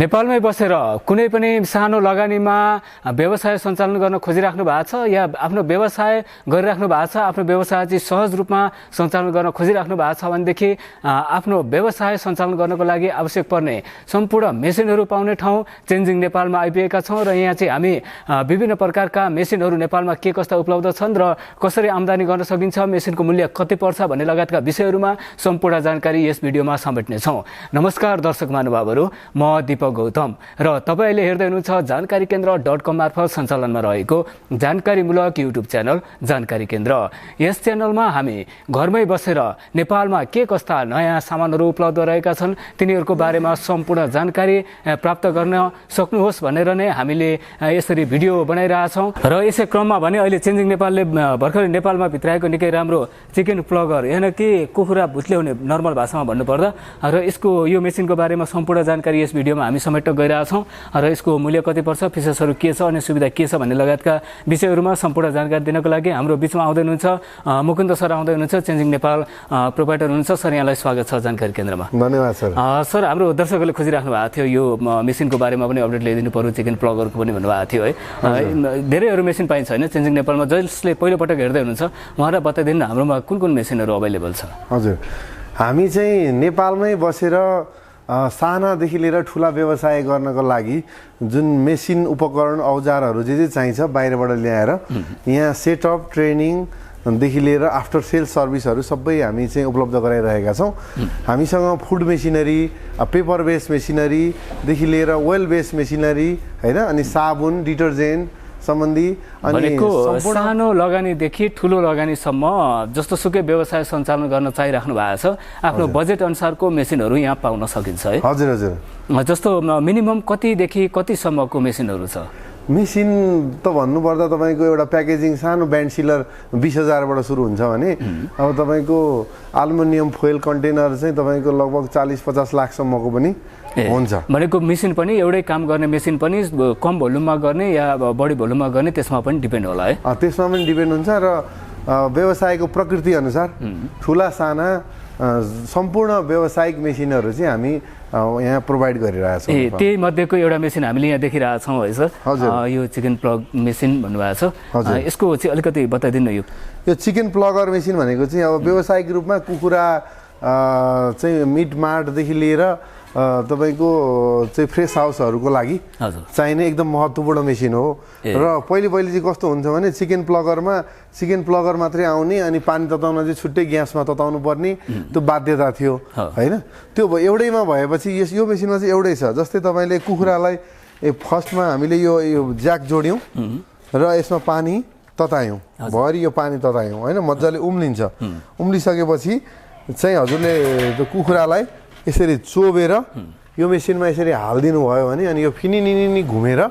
नेपालमै बसेर कुनै पनि सानो लगानीमा व्यवसाय सञ्चालन गर्न खोजिराख्नु भएको छ या आफ्नो व्यवसाय गरिराख्नु भएको छ, आफ्नो व्यवसाय चाहिँ सहज रूपमा सञ्चालन गर्न खोजिराख्नु भएको छ भनेदेखि आफ्नो व्यवसाय सञ्चालन गर्नको लागि आवश्यक पर्ने सम्पूर्ण मेसिनहरू पाउने ठाउँ चेन्जिङ नेपालमा आइपुगेका छौँ र यहाँ चाहिँ हामी विभिन्न प्रकारका मेसिनहरू नेपालमा के कस्ता उपलब्ध छन् र कसरी आम्दानी गर्न सकिन्छ, मेसिनको मूल्य कति पर्छ भन्ने लगायतका विषयहरूमा सम्पूर्ण जानकारी यस भिडियोमा समेट्नेछौँ। नमस्कार दर्शक महानुभावहरू, म गौतम र तपाईले हेर्दै हुनुहुन्छ जानकारी केन्द्र.com मार्फत सञ्चालनमा रहेको जानकारीमूलक युट्युब च्यानल जानकारी केन्द्र। यस च्यानलमा हामी घरमै बसेर नेपालमा के कस्ता नयाँ सामानहरू उपलब्ध रहेका छन् तिनीहरूको बारेमा सम्पूर्ण जानकारी प्राप्त गर्न सक्नुहोस् भनेर नै हामीले यसरी भिडियो बनाइरहेछौँ। र यसै क्रममा भने अहिले चेन्जिङ नेपालले भर्खरै नेपालमा भित्राएको निकै राम्रो चिकन प्लगर यानि कि कुखुरा भुत्ल्याउने नर्मल भाषामा भन्नुपर्दा र यसको यो मेसिनको बारेमा सम्पूर्ण जानकारी यस भिडियोमा हामी समेट्न गइरहेछौँ र यसको मूल्य कति पर्छ, फिचर्सहरू के छ अनि सुविधा के छ भन्ने लगायतका विषयहरूमा सम्पूर्ण जानकारी दिनको लागि हाम्रो बिचमा आउँदै हुनुहुन्छ मुकुन्द सर आउँदै हुनुहुन्छ, चेन्जिङ नेपाल प्रोपाइटर हुनुहुन्छ। सर यहाँलाई स्वागत छ जानकारी केन्द्रमा। धन्यवाद सर। सर हाम्रो दर्शकहरूले खोजिराख्नु भएको थियो यो मेसिनको बारेमा पनि अपडेट ल्याइदिनु पर्यो, चिकन प्लगरको पनि भन्नुभएको थियो है। धेरैहरू मेसिन पाइन्छ होइन चेन्जिङ नेपालमा, जसले पहिलोपटक हेर्दै हुनुहुन्छ उहाँलाई बताइदिनु हाम्रोमा कुन कुन मेसिनहरू अभाइलेबल छ। हजुर, हामी चाहिँ नेपालमै बसेर सानादेखि लिएर ठुला व्यवसाय गर्नको लागि जुन मेसिन उपकरण औजारहरू जे चाहिन्छ बाहिरबाट ल्याएर यहाँ सेटअप ट्रेनिङदेखि लिएर आफ्टर सेल सर्भिसहरू सबै हामी चाहिँ उपलब्ध गराइरहेका छौँ। हामीसँग फुड मेसिनरी, पेपर बेस्ड मेसिनरीदेखि लिएर ओइल बेस्ड मेसिनरी होइन, अनि साबुन डिटर्जेन्ट सम्बन्धी अनि सानो लगानीदेखि ठुलो लगानीसम्म जस्तो सुकै व्यवसाय सञ्चालन गर्न चाहिराख्नु भएको छ आफ्नो बजेट अनुसारको मेसिनहरू यहाँ पाउन सकिन्छ है। हजुर हजुर। जस्तो मिनिमम कतिदेखि कतिसम्मको मेसिनहरू छ? मेसिन त भन्नुपर्दा तपाईँको एउटा प्याकेजिङ सानो ब्यान्ड सिलर 20,000बाट सुरु हुन्छ भने अब तपाईँको एल्युमिनियम फोइल कन्टेनर चाहिँ तपाईँको लगभग 40-50 लाखसम्मको पनि हुन्छ। भनेको मेसिन पनि एउटै काम गर्ने मेसिन पनि कम भोल्युममा गर्ने या बढी भोल्युममा गर्ने त्यसमा पनि डिपेन्ड होला है। त्यसमा पनि डिपेन्ड हुन्छ र व्यवसायको प्रकृति अनुसार ठुला साना सम्पूर्ण व्यावसायिक मेसिनहरू चाहिँ हामी यहाँ प्रोभाइड गरिरहेछौँ। त्यही मध्येको एउटा मेसिन हामीले यहाँ देखिरहेछौँ है सर। यो चिकन प्लग मेसिन भन्नुभएको छ, यसको चाहिँ अलिकति बताइदिनु। यो चिकन प्लगर मेसिन भनेको चाहिँ अब व्यावसायिक रूपमा कुखुरा चाहिँ मिट मार्टदेखि लिएर तपाईँको चाहिँ फ्रेस हाउसहरूको लागि चाहिने एकदम महत्त्वपूर्ण मेसिन हो। र पहिले चाहिँ कस्तो हुन्छ भने चिकन प्लगर मात्रै आउने अनि पानी तताउन चाहिँ छुट्टै ग्यासमा तताउनु पर्ने त्यो बाध्यता थियो होइन। त्यो एउटैमा भएपछि यो मेसिनमा चाहिँ एउटै छ। जस्तै तपाईँले कुखुरालाई फर्स्टमा हामीले यो ज्याक जोड्यौँ र यसमा पानी ततायौँ, भरि यो पानी ततायौँ होइन, मजाले उम्लिन्छ। उम्लिसकेपछि चाहिँ हजुरले त्यो कुखुरालाई यसरी चोबेर यो मेसिनमा यसरी हालिदिनु भयो भने अनि यो फिनिनिनी घुमेर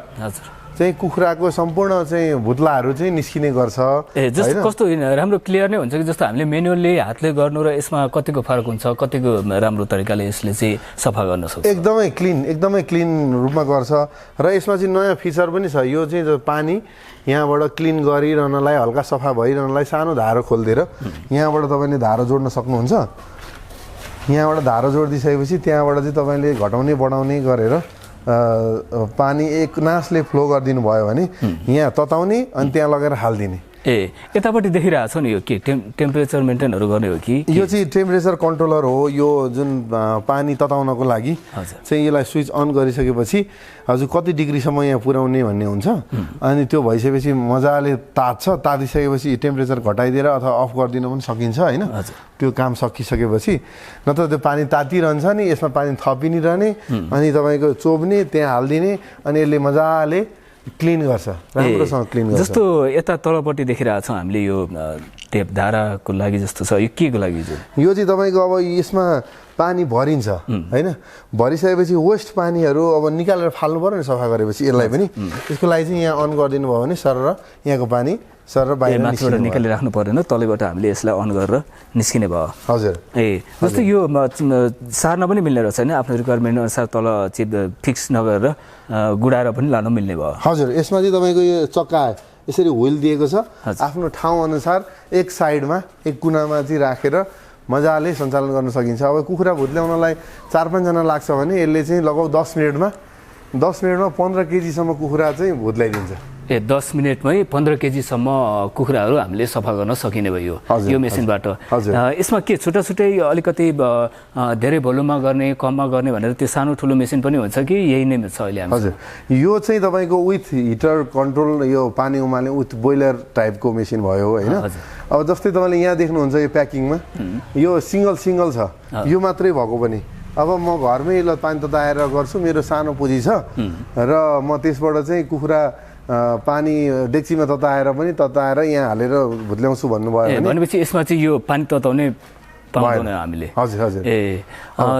चाहिँ कुखुराको सम्पूर्ण चाहिँ भुत्लाहरू चाहिँ निस्किने गर्छ। जस्तो कस्तो राम्रो क्लियर नै हुन्छ कि जस्तो हामीले मेनुअली हातले गर्नु र यसमा कतिको फरक हुन्छ, कतिको राम्रो तरिकाले यसले चाहिँ सफा गर्न सक्छ? एकदमै क्लिन रूपमा गर्छ र यसमा चाहिँ नयाँ फिचर पनि छ। यो चाहिँ पानी यहाँबाट क्लिन गरिरहनलाई, हल्का सफा भइरहनलाई सानो धारो खोलिदिएर यहाँबाट तपाईँले धारो जोड्न सक्नुहुन्छ। यहाँबाट धारो जोडिदिइसकेपछि त्यहाँबाट चाहिँ तपाईँले घटाउने बढाउने गरेर पानी एक नासले फ्लो गरिदिनु भयो भने यहाँ तताउने अनि त्यहाँ लगेर हालिदिने। यतापट्टि देखिरहेको छ नि यो के टेम्परेचर मेन्टेनहरू गर्ने हो कि? यो चाहिँ टेम्परेचर कन्ट्रोलर हो। यो जुन पानी तताउनको लागि चाहिँ यसलाई स्विच अन गरिसकेपछि हजुर कति डिग्रीसम्म यहाँ पुर्याउने भन्ने हुन्छ अनि त्यो भइसकेपछि मजाले तातिसकेपछि टेम्परेचर घटाइदिएर अथवा अफ गरिदिन पनि सकिन्छ होइन। त्यो काम सकिसकेपछि नत्र त्यो पानी तातिरहन्छ नि, यसमा पानी थपिरहने अनि तपाईँको चोब्ने त्यहाँ हालिदिने अनि यसले मजाले क्लिन गर्छ, राम्रोसँग क्लिन गर्छ। जस्तो यता तलपट्टि देखिरहेको छौँ हामीले यो टेप धाराको लागि जस्तो छ, यो के को लागि? यो चाहिँ तपाईँको अब यसमा पानी भरिन्छ होइन, भरिसकेपछि वेस्ट पानीहरू अब निकालेर फाल्नु पर्यो नि सफा गरेपछि यसलाई पनि। त्यसको लागि चाहिँ यहाँ अन गरिदिनु भयो भने सर र यहाँको पानी सर बाहिर माथिबाट निकालिराख्नु पर्दैन, तलैबाट हामीले यसलाई अन गरेर निस्किने भयो। हजुर। जस्तो यो सार्न पनि मिल्ने रहेछ होइन, आफ्नो रिक्वायरमेन्ट अनुसार तल फिक्स नगरेर गुडाएर पनि लान मिल्ने भयो। हजुर, यसमा चाहिँ तपाईँको यो चक्का यसरी हुइल दिएको छ, आफ्नो ठाउँ अनुसार एक साइडमा एक कुनामा चाहिँ राखेर मजाले सञ्चालन गर्न सकिन्छ। अब कुखुरा भुत्ल्याउनलाई 4-5 जना लाग्छ भने यसले चाहिँ लगभग 10 मिनटमा 10 मिनटमा 15 केजीसम्म कुखुरा चाहिँ भुत्लाइदिन्छ। 10 मिनटमै 15 केजीसम्म कुखुराहरू हामीले सफा गर्न सकिने भयो यो मेसिनबाट। यसमा के छुट्टा छुट्टै अलिकति धेरै भोल्युममा गर्ने कममा गर्ने भनेर त्यो सानो ठुलो मेसिन पनि हुन्छ कि यही नै छ अहिले हामी? हजुर, यो चाहिँ तपाईँको विथ हिटर कन्ट्रोल यो पानी उमाल्ने विथ बोइलर टाइपको मेसिन भयो होइन। अब जस्तै तपाईँले यहाँ देख्नुहुन्छ यो प्याकिङमा यो सिङ्गल छ, यो मात्रै भएको पनि। अब म घरमै ल पानी तताएर गर्छु, मेरो सानो पुँजी छ र म त्यसबाट चाहिँ कुखुरा पानी डेक्चीमा तताएर यहाँ हालेर भुत्ल्याउँछु भन्नुभयो भनेपछि यसमा चाहिँ यो पानी तताउने पाउँदैन हामीले? हजुर हजुर।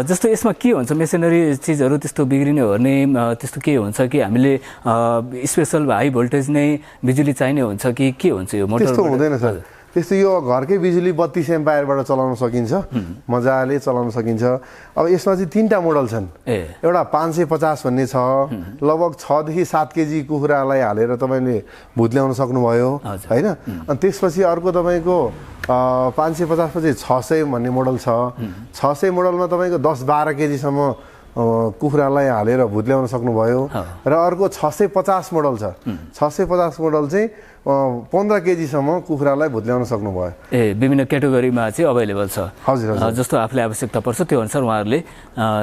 जस्तो यसमा के हुन्छ मेसिनरी चिजहरू त्यस्तो बिग्रिने ओर्ने त्यस्तो के हुन्छ कि हामीले स्पेसल हाई भोल्टेज नै बिजुली चाहिने हुन्छ कि के हुन्छ यो मोटर? त्यस्तो हुँदैन सर, त्यस्तो यो घरकै बिजुली 32 एम्पायरबाट चलाउन सकिन्छ, मजाले चलाउन सकिन्छ। अब यसमा चाहिँ 3टा मोडल छन्। एउटा 550 भन्ने छ, लगभग 6 देखि 7 केजी कुखुरालाई हालेर तपाईँले भुत्ल्याउन सक्नुभयो होइन। अनि त्यसपछि अर्को तपाईँको 550 पछि 600 भन्ने मोडल छ। 600 मोडलमा तपाईँको 10-12 केजीसम्म कुखुरालाई हालेर भुत्ल्याउन सक्नुभयो। र अर्को 650 मोडल छ। 650 मोडल चाहिँ 15 केजीसम्म कुखुरालाई भुत्ल्याउन सक्नुभयो। विभिन्न क्याटेगोरीमा चाहिँ अभाइलेबल छ। हजुर हजुर। जस्तो आफूले आवश्यकता पर्छ त्यो अनुसार उहाँहरूले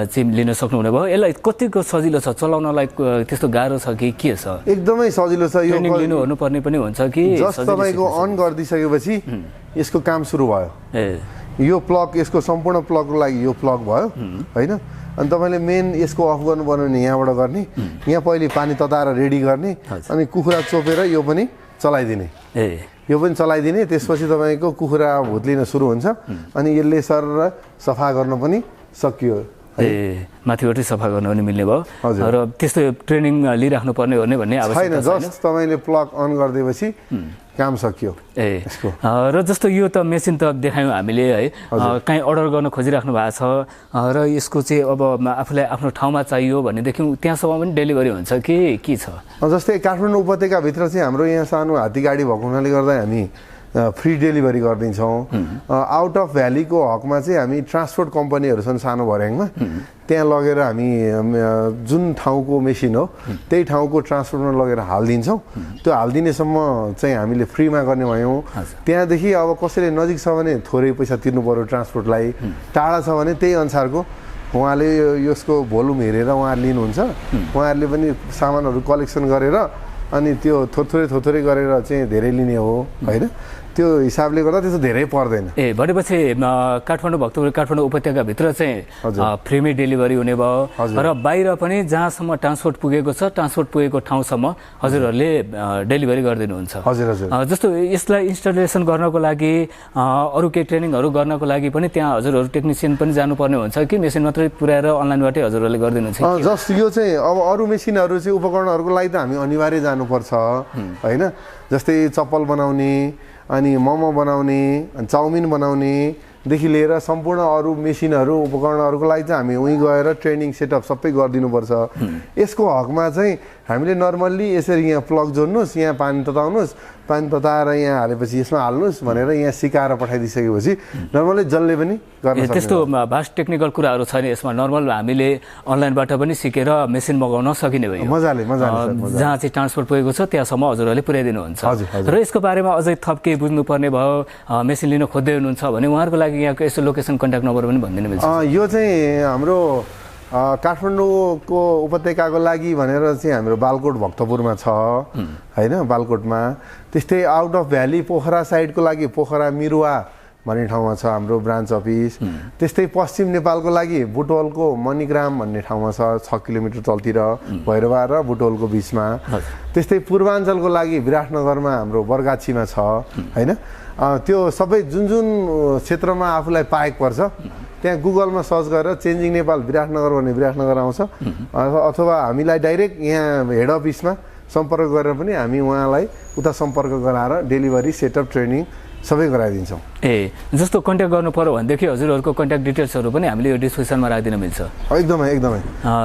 चाहिँ लिन सक्नुहुने भयो। यसलाई कतिको सजिलो छ चलाउनलाई, त्यस्तो गाह्रो छ कि के छ? एकदमै सजिलो छ। यो ट्रेनिङ लिनु पर्ने पनि हुन्छ कि? जस्ट तपाईँको अन गरिदिइसकेपछि यसको काम सुरु भयो। यो प्लग, यसको सम्पूर्ण प्लगको लागि यो प्लग भयो होइन। अनि तपाईँले मेन यसको अफ गर्नुपर्ने भने यहाँबाट गर्ने, यहाँ पहिले पानी तताएर रेडी गर्ने, अनि कुखुरा चोपेर यो पनि चलाइदिने, यो पनि चलाइदिने। त्यसपछि तपाईँको कुखुरा भुत्लिन सुरु हुन्छ अनि यसले सर सफा गर्न पनि सकियो। माथिबाटै सफा गर्न पनि मिल्ने भयो। र त्यस्तो ट्रेनिङ लिइराख्नु पर्ने हो भन्ने छैन, आवश्यकता जस्ट तपाईँले प्लग अन गरिदिएपछि काम सकियो। र जस्तो यो त मेसिन त देखायौँ हामीले है, काहीँ अर्डर गर्न खोजिराख्नु भएको छ र यसको चाहिँ अब आफूलाई आफ्नो ठाउँमा चाहियो भनेदेखि त्यहाँसम्म पनि डेलिभरी हुन्छ कि के छ? जस्तै काठमाडौँ उपत्यकाभित्र चाहिँ हाम्रो यहाँ सानो हात्ती गाडी भएको हुनाले गर्दा हामी फ्री डेलिभरी गरिदिन्छौँ। आउट अफ भ्यालीको हकमा चाहिँ हामी ट्रान्सपोर्ट कम्पनीहरू छन् सानो भर्याङमा, त्यहाँ लगेर हामी जुन ठाउँको मेसिन हो त्यही ठाउँको ट्रान्सपोर्टमा लगेर हालिदिन्छौँ। त्यो हालिदिनेसम्म चाहिँ हामीले फ्रीमा गर्ने भयौँ। त्यहाँदेखि अब कसैले नजिक छ भने थोरै पैसा तिर्नु पऱ्यो ट्रान्सपोर्टलाई, टाढा छ भने त्यही अनुसारको उहाँले यसको भोल्युम हेरेर उहाँहरूले लिनुहुन्छ। उहाँहरूले पनि सामानहरू कलेक्सन गरेर अनि त्यो थोरै गरेर चाहिँ धेरै लिने हो होइन। त्यो हिसाबले गर्दा त्यस्तो धेरै पर्दैन। भनेपछि काठमाडौँ काठमाडौँ उपत्यकाभित्र चाहिँ फ्रीमै डेलिभरी हुने भयो र बाहिर पनि जहाँसम्म ट्रान्सपोर्ट पुगेको छ ट्रान्सपोर्ट पुगेको ठाउँसम्म हजुरहरूले डेलिभरी गरिदिनुहुन्छ? हजुर हजुर। जस्तो यसलाई इन्स्टलेसन गर्नको लागि अरू केही ट्रेनिङहरू गर्नको लागि पनि त्यहाँ हजुरहरू टेक्निसियन पनि जानुपर्ने हुन्छ कि मेसिन मात्रै पुऱ्याएर अनलाइनबाटै हजुरहरूले गरिदिनुहुन्छ? जस्ट यो चाहिँ अब अरू मेसिनहरू चाहिँ उपकरणहरूको लागि त हामी अनिवार्य जानुपर्छ होइन। जस्तै चप्पल बनाउने अनि मोमो बनाउने अनि चाउमिन बनाउनेदेखि लिएर सम्पूर्ण अरू मेसिनहरू उपकरणहरूको लागि चाहिँ हामी उहीँ गएर ट्रेनिङ सेटअप सबै गरिदिनुपर्छ। यसको हकमा चाहिँ हामीले नर्मल्ली यसरी यहाँ प्लग जोड्नुहोस्, यहाँ पानी तताउनुहोस्, पानी तताएर यहाँ हालेपछि यसमा हाल्नुहोस् भनेर यहाँ सिकाएर पठाइदिइसकेपछि नर्मल्ली जसले पनि गर्न सक्छ। त्यस्तो भास्ट टेक्निकल कुराहरू छैन यसमा, नर्मल हामीले अनलाइनबाट पनि सिकेर मेसिन मगाउन सकिने भयो मजाले। जहाँ चाहिँ ट्रान्सपोर्ट पुगेको छ त्यहाँसम्म हजुरहरूले पुर्याइदिनुहुन्छ। र यसको बारेमा अझै थप केही बुझ्नुपर्ने भयो, मेसिन लिन खोज्दै हुनुहुन्छ भने उहाँहरूको लागि यहाँको यसो लोकेसन कन्ट्याक्ट नम्बर पनि भनिदिनु मिल्छ? यो चाहिँ हाम्रो काठमाडौँको उपत्यकाको लागि भनेर चाहिँ हाम्रो बालकोट भक्तपुरमा छ होइन, बालकोटमा। त्यस्तै आउट अफ भ्याली पोखरा साइडको लागि पोखरा मिरुवा भन्ने ठाउँमा छ हाम्रो ब्रान्च अफिस। त्यस्तै पश्चिम नेपालको लागि बुटवलको मणिग्राम भन्ने ठाउँमा छ, 6 किलोमिटर तलतिर भैरवा र बुटवलको बिचमा। त्यस्तै पूर्वाञ्चलको लागि विराटनगरमा हाम्रो बरगाछीमा छ होइन। त्यो सबै जुन क्षेत्रमा आफूलाई पाएको पर्छ त्यहाँ गुगलमा सर्च गरेर चेन्जिङ नेपाल विराटनगर भन्ने विराटनगर आउँछ, अथवा हामीलाई डाइरेक्ट यहाँ हेड अफिसमा सम्पर्क गरेर पनि हामी उहाँलाई उता सम्पर्क गराएर डेलिभरी सेटअप ट्रेनिङ सबै गराइदिन्छौँ। ए जस्तो कन्ट्याक्ट गर्नु पर्यो भनेदेखि हजुरहरूको कन्ट्याक्ट डिटेल्सहरू पनि हामीले यो डिस्क्रिप्सनमा राखिदिन मिल्छ? एकदमै एकदमै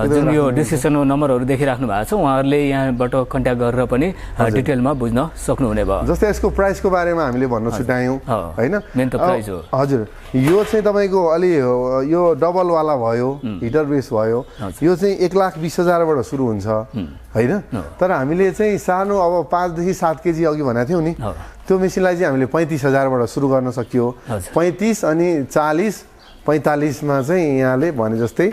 जुन यो डिस्क्रिप्सनमा नम्बरहरू देखिराख्नु भएको छ उहाँहरूले यहाँबाट कन्ट्याक्ट गरेर पनि डिटेलमा बुझ्न सक्नुहुने भयो। जस्तै यसको प्राइसको बारेमा हामीले भन्न छुट्यायौँ होइन, मेन त प्राइस हो। हजुर यो चाहिँ तपाईँको अलि यो डबलवाला भयो, हिटर बेस भयो, यो चाहिँ 1,20,000बाट सुरु हुन्छ होइन। तर हामीले चाहिँ सानो अब 5 देखि 7 केजी अघि भनेको थियौँ नि, त्यो मेसिनलाई चाहिँ हामीले 35,000बाट सुरु गर्न सकियो। 35 अनि 40 45मा चाहिँ यहाँले भने जस्तै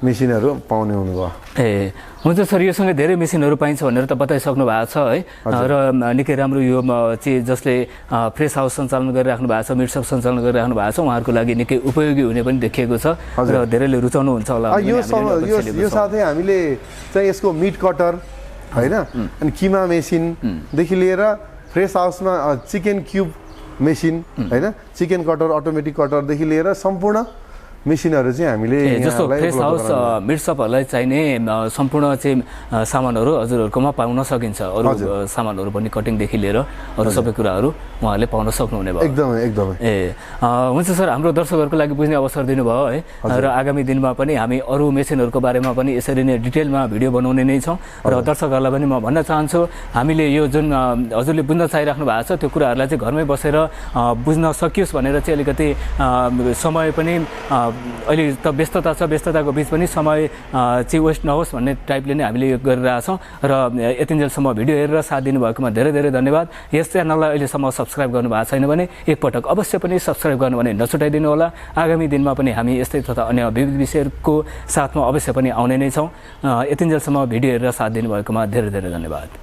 मेसिनहरू पाउने हुनुभयो। ए हुन्छ सर, योसँग धेरै मेसिनहरू पाइन्छ भनेर त बताइसक्नु भएको छ है, र निकै राम्रो यो चाहिँ जसले फ्रेस हाउस सञ्चालन गरिराख्नु भएको छ, मिट सप सञ्चालन गरिराख्नु भएको छ उहाँहरूको लागि निकै उपयोगी हुने पनि देखिएको छ र धेरैले रुचाउनुहुन्छ होला। यो साथै हामीले चाहिँ यसको मिट कटर होइन, अनि किमा मेसिनदेखि लिएर फ्रेस हाउसमा चिकन क्युब मेसिन होइन, चिकन कटर, अटोमेटिक कटरदेखि लिएर सम्पूर्ण मेसिनहरू चाहिँ हामीले जस्तो फ्रेस हाउस मिट सपहरूलाई चाहिने सम्पूर्ण चाहिँ सामानहरू हजुरहरूकोमा पाउन सकिन्छ। अरू सामानहरू पनि कटिङदेखि लिएर अरू सबै कुराहरू उहाँहरूले पाउन सक्नुहुने भयो। एकदमै एकदमै। ए हुन्छ सर, हाम्रो दर्शकहरूको लागि बुझ्ने अवसर दिनुभयो है, र आगामी दिनमा पनि हामी अरू मेसिनहरूको बारेमा पनि यसरी नै डिटेलमा भिडियो बनाउने नै छौँ। र दर्शकहरूलाई पनि म भन्न चाहन्छु हामीले यो जुन हजुरले बुझ्न चाहिराख्नु भएको छ त्यो कुराहरूलाई चाहिँ घरमै बसेर बुझ्न सकियोस् भनेर चाहिँ अलिकति समय पनि अहिले त व्यस्तता छ, व्यस्तताको बिच पनि समय चाहिँ वेस्ट नहोस् भन्ने टाइपले नै हामीले यो गरिरहेछौँ। र यतिन्जेलसम्म भिडियो हेरेर साथ दिनुभएकोमा धेरै धेरै धन्यवाद। यस च्यानललाई अहिलेसम्म सब्सक्राइब गर्नुभएको छैन भने एकपटक अवश्य पनि सब्सक्राइब गर्नु भने नछुटाइदिनु होला। आगामी दिनमा पनि हामी यस्तै तथा अन्य विविध विषयहरूको साथमा अवश्य पनि आउने नै छौँ। यतिन्जेलसम्म भिडियो हेरेर साथ दिनुभएकोमा धेरै धेरै धन्यवाद।